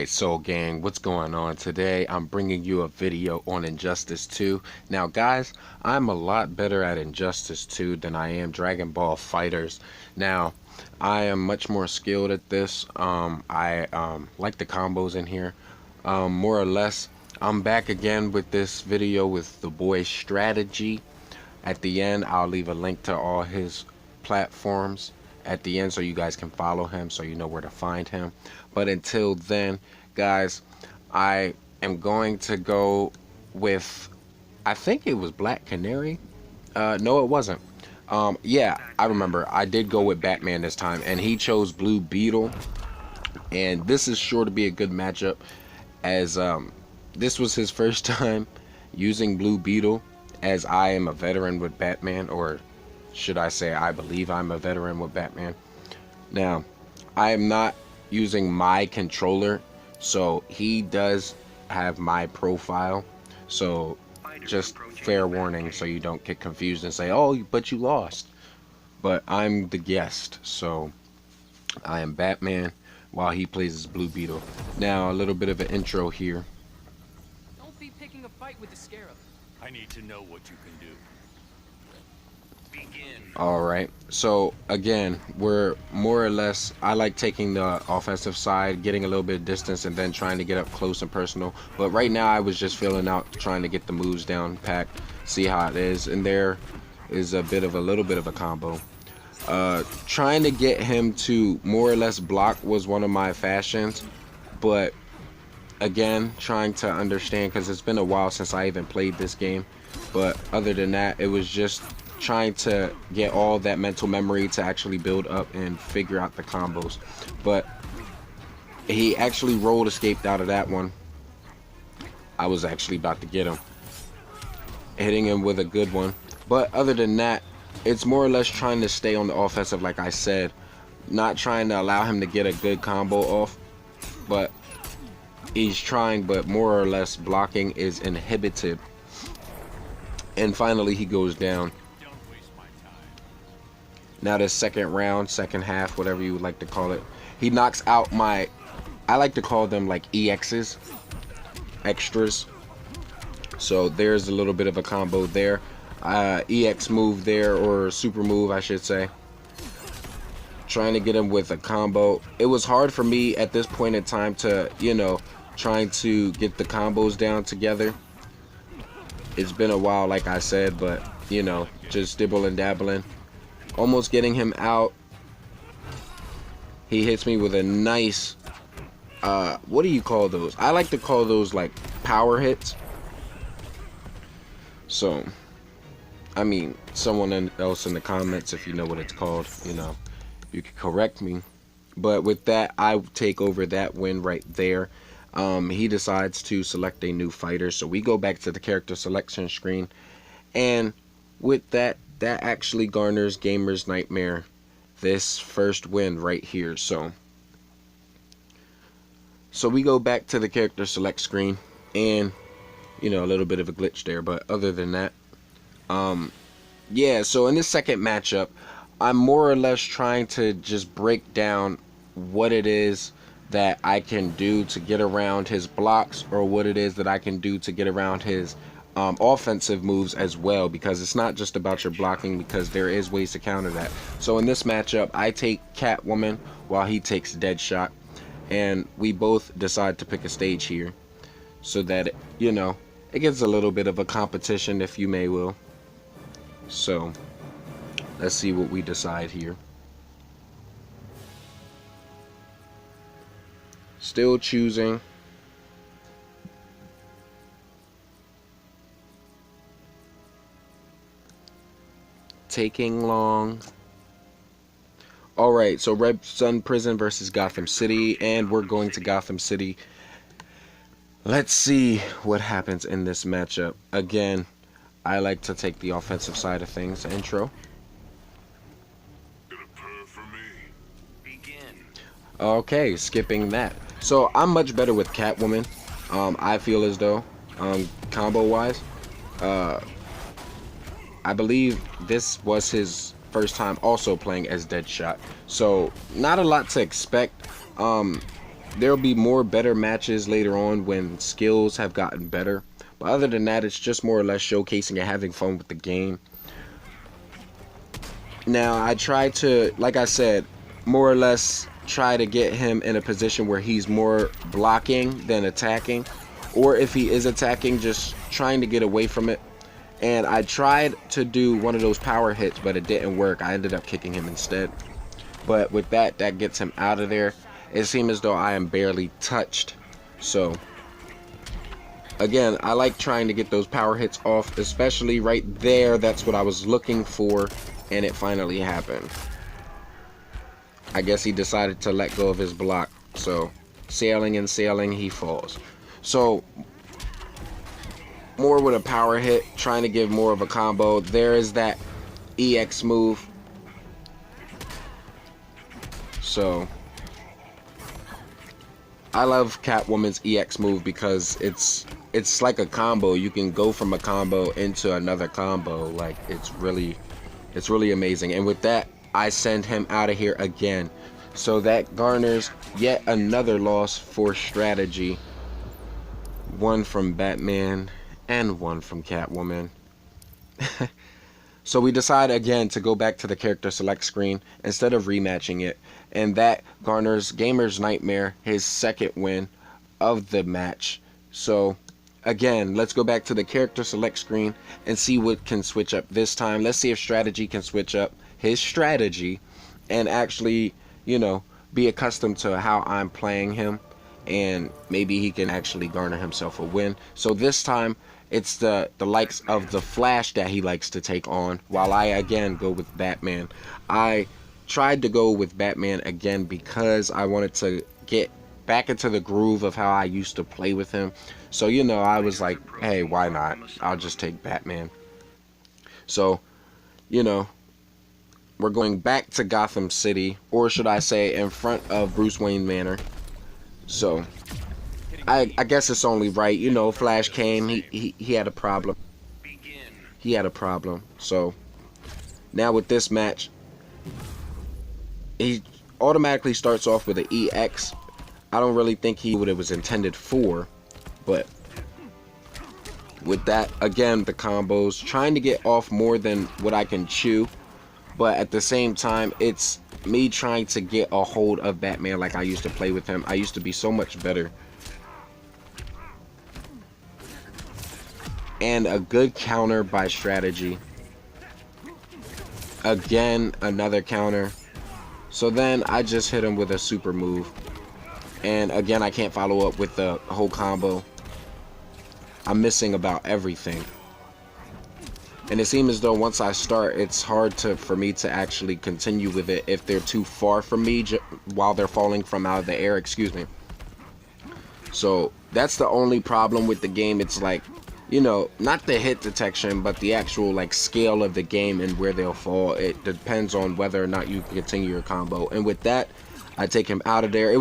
Alright, so gang, what's going on today? I'm bringing you a video on Injustice 2. Now guys, I'm a lot better at Injustice 2 than I am Dragonball FighterZ. Now, I am much more skilled at this. I like the combos in here. More or less, I'm back again with this video with the boy's strategy. At the end, I'll leave a link to all his platforms at the end so you guys can follow him, so you know where to find him. But until then, guys, I am going to go with, I think it was Black Canary. No, it wasn't. Yeah, I remember. I did go with Batman this time, and he chose Blue Beetle. And this is sure to be a good matchup, as this was his first time using Blue Beetle, as I am a veteran with Batman, or should I say I believe I'm a veteran with Batman. Now, I am not using my controller, so he does have my profile, so just fair warning so you don't get confused and say, oh, but you lost. But I'm the guest, so I am Batman while he plays as Blue Beetle. Now, a little bit of an intro here. Don't be picking a fight with the Scarab. I need to know what you can do. Begin. Alright, so again, we're more or less, I like taking the offensive side, getting a little bit of distance, and then trying to get up close and personal. But right now I was just filling out, trying to get the moves down pat, see how it is. And there is a little bit of a combo. Trying to get him to more or less block was one of my fashions, but again, trying to understand, because it's been a while since I even played this game. But other than that, it was just trying to get all that mental memory to actually build up and figure out the combos. But he actually rolled escaped out of that one. I was actually about to get him, hitting him with a good one. But other than that, it's more or less trying to stay on the offensive, like I said, not trying to allow him to get a good combo off. But he's trying, but more or less blocking is inhibited. And finally he goes down. Now this second round, second half, whatever you would like to call it, he knocks out my, I like to call them like EXs, extras. So there's a little bit of a combo there. EX move there, or super move I should say. Trying to get him with a combo. It was hard for me at this point in time to, you know, trying to get the combos down together. It's been a while, like I said, but you know, just dibble and dabbling. Almost getting him out. He hits me with a nice, what do you call those? I like to call those like power hits. So, I mean, someone else in the comments, if you know what it's called, you know, you can correct me. But with that, I take over that win right there. He decides to select a new fighter, so we go back to the character selection screen, and with that actually garners Gamerz Nightmare this first win right here. So we go back to the character select screen, and you know, a little bit of a glitch there, but other than that, yeah, so in this second matchup, I'm more or less trying to just break down what it is that I can do to get around his blocks, or what it is that I can do to get around his offensive moves as well, because it's not just about your blocking, because there is ways to counter that. So in this matchup, I take Catwoman while he takes Deadshot, and we both decide to pick a stage here so that, you know, it gets a little bit of a competition, if you may will. So let's see what we decide here. Still choosing. Taking long. Alright, so Red Sun Prison versus Gotham City, and we're going to Gotham City. Let's see what happens in this matchup. Again, I like to take the offensive side of things. Intro. Okay, skipping that. So I'm much better with Catwoman. I feel as though, combo wise, I believe this was his first time also playing as Deadshot, so not a lot to expect. there'll be more better matches later on when skills have gotten better. But other than that, it's just more or less showcasing and having fun with the game. Now, I try to, like I said, more or less try to get him in a position where he's more blocking than attacking. Or if he is attacking, just trying to get away from it. And I tried to do one of those power hits, but it didn't work. I ended up kicking him instead. But with that, that gets him out of there. It seemed as though I am barely touched. So, again, I like trying to get those power hits off, especially right there. That's what I was looking for, and it finally happened. I guess he decided to let go of his block. So, sailing and sailing, he falls. So, more with a power hit, trying to give more of a combo. There is that EX move. So, I love Catwoman's EX move because it's like a combo. You can go from a combo into another combo. Like, it's really amazing. And with that, I send him out of here again. So that garners yet another loss for strategy. One from Batman and one from Catwoman. So we decide again to go back to the character select screen instead of rematching it. And that garners Gamerz Nightmare his second win of the match. So again, let's go back to the character select screen and see what can switch up this time. Let's see if strategy can switch up his strategy and actually, you know, be accustomed to how I'm playing him. And maybe he can actually garner himself a win. So this time, it's the likes of the Flash that he likes to take on, while I again go with Batman. I tried to go with Batman again because I wanted to get back into the groove of how I used to play with him. So, you know, I was like, hey, why not? I'll just take Batman. So, you know, we're going back to Gotham City, or should I say in front of Bruce Wayne Manor. So, I guess it's only right. You know, Flash came, he had a problem. He had a problem. So, now with this match, he automatically starts off with an EX. I don't really think he what it was intended for, but with that, again, the combos, trying to get off more than what I can chew, but at the same time, it's me trying to get a hold of Batman like I used to play with him. I used to be so much better. And a good counter by strategy. Again, another counter. So then I just hit him with a super move. And again, I can't follow up with the whole combo. I'm missing about everything. And it seems as though once I start, it's hard for me to actually continue with it if they're too far from me while they're falling from out of the air, excuse me. So that's the only problem with the game. It's like, you know, not the hit detection, but the actual like scale of the game and where they'll fall. It depends on whether or not you can continue your combo. And with that, I take him out of there.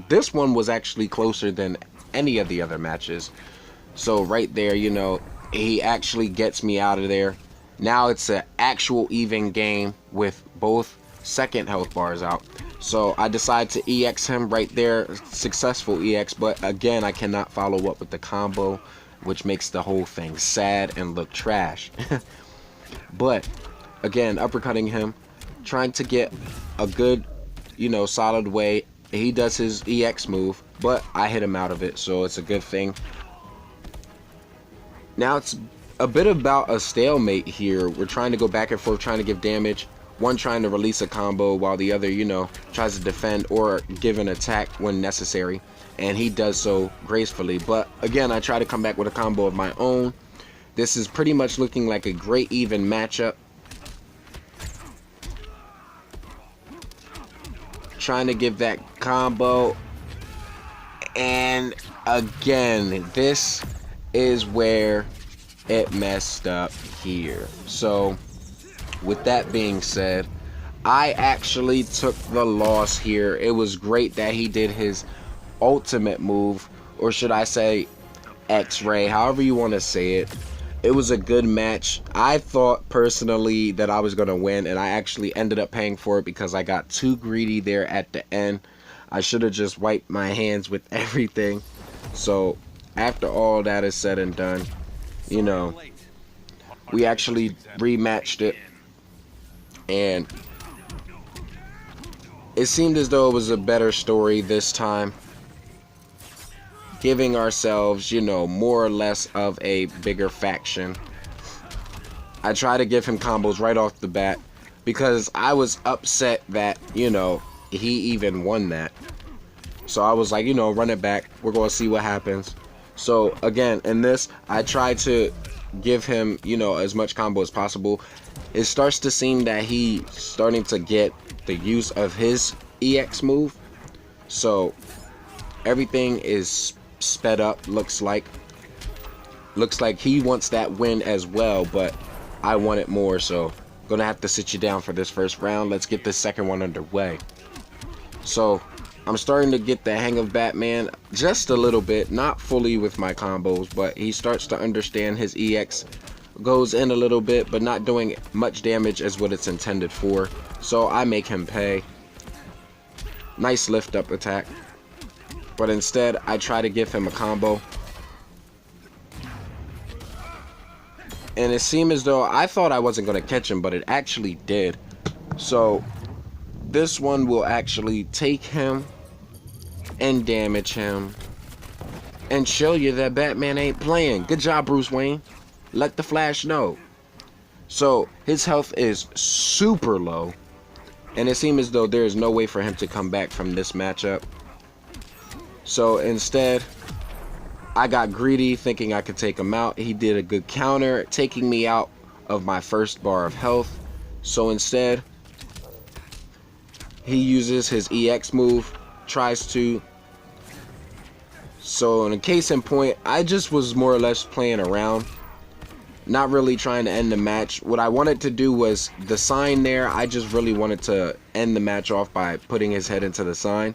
This one was actually closer than any of the other matches. So right there, you know, he actually gets me out of there. Now it's an actual even game with both second health bars out. So I decide to EX him right there. Successful EX, but again, I cannot follow up with the combo, which makes the whole thing sad and look trash. But again, uppercutting him, trying to get a good, you know, solid way. He does his EX move, but I hit him out of it, so it's a good thing. Now it's a bit about a stalemate here. We're trying to go back and forth, trying to give damage. One trying to release a combo while the other, you know, tries to defend or give an attack when necessary. And he does so gracefully. But again, I try to come back with a combo of my own. This is pretty much looking like a great even matchup. Trying to give that combo. And again, this is where it messed up here. So with that being said, I actually took the loss here. It was great that he did his ultimate move, or should I say X-ray, however you want to say it. It was a good match. I thought personally that I was going to win, and I actually ended up paying for it because I got too greedy there at the end. I should have just wiped my hands with everything. So after all that is said and done, you know, we actually rematched it, and it seemed as though it was a better story this time, giving ourselves, you know, more or less of a bigger faction. I try to give him combos right off the bat because I was upset that, you know, he even won that. So I was like, you know, run it back. We're going to see what happens. So again, in this, I try to give him, you know, as much combo as possible. It starts to seem that he's starting to get the use of his EX move. So everything is sped up, looks like. Looks like he wants that win as well, but I want it more, so gonna have to sit you down for this first round. Let's get this second one underway. So I'm starting to get the hang of Batman just a little bit, not fully with my combos, but he starts to understand his EX goes in a little bit, but not doing much damage as what it's intended for. So I make him pay. Nice lift up attack, but instead I try to give him a combo. And it seemed as though I thought I wasn't going to catch him, but it actually did. So this one will actually take him and damage him and show you that Batman ain't playing. Good job, Bruce Wayne. Let the Flash know. So his health is super low, and it seemed as though there is no way for him to come back from this matchup. So instead, I got greedy, thinking I could take him out. He did a good counter, taking me out of my first bar of health. So instead, he uses his EX move, tries to. So in a case in point, I just was more or less playing around, not really trying to end the match. What I wanted to do was the sign there. I just really wanted to end the match off by putting his head into the sign,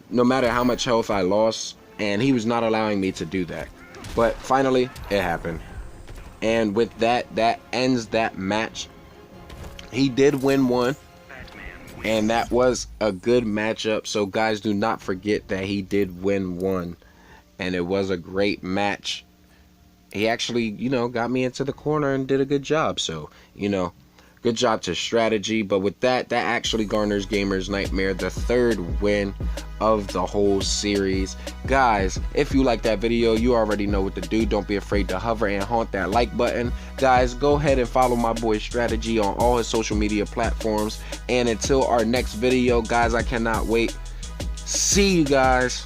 no matter how much health I lost. And he was not allowing me to do that. But finally, it happened. And with that, that ends that match. He did win one, and that was a good matchup. So guys, do not forget that he did win one, and it was a great match. He actually, you know, got me into the corner and did a good job. So, you know, good job to strategy. But with that, that actually garners Gamerz Nightmare the third win of the whole series. Guys, if you like that video, you already know what to do. Don't be afraid to hover and haunt that like button. Guys, go ahead and follow my boy Strategy on all his social media platforms. And until our next video, guys, I cannot wait. See you guys.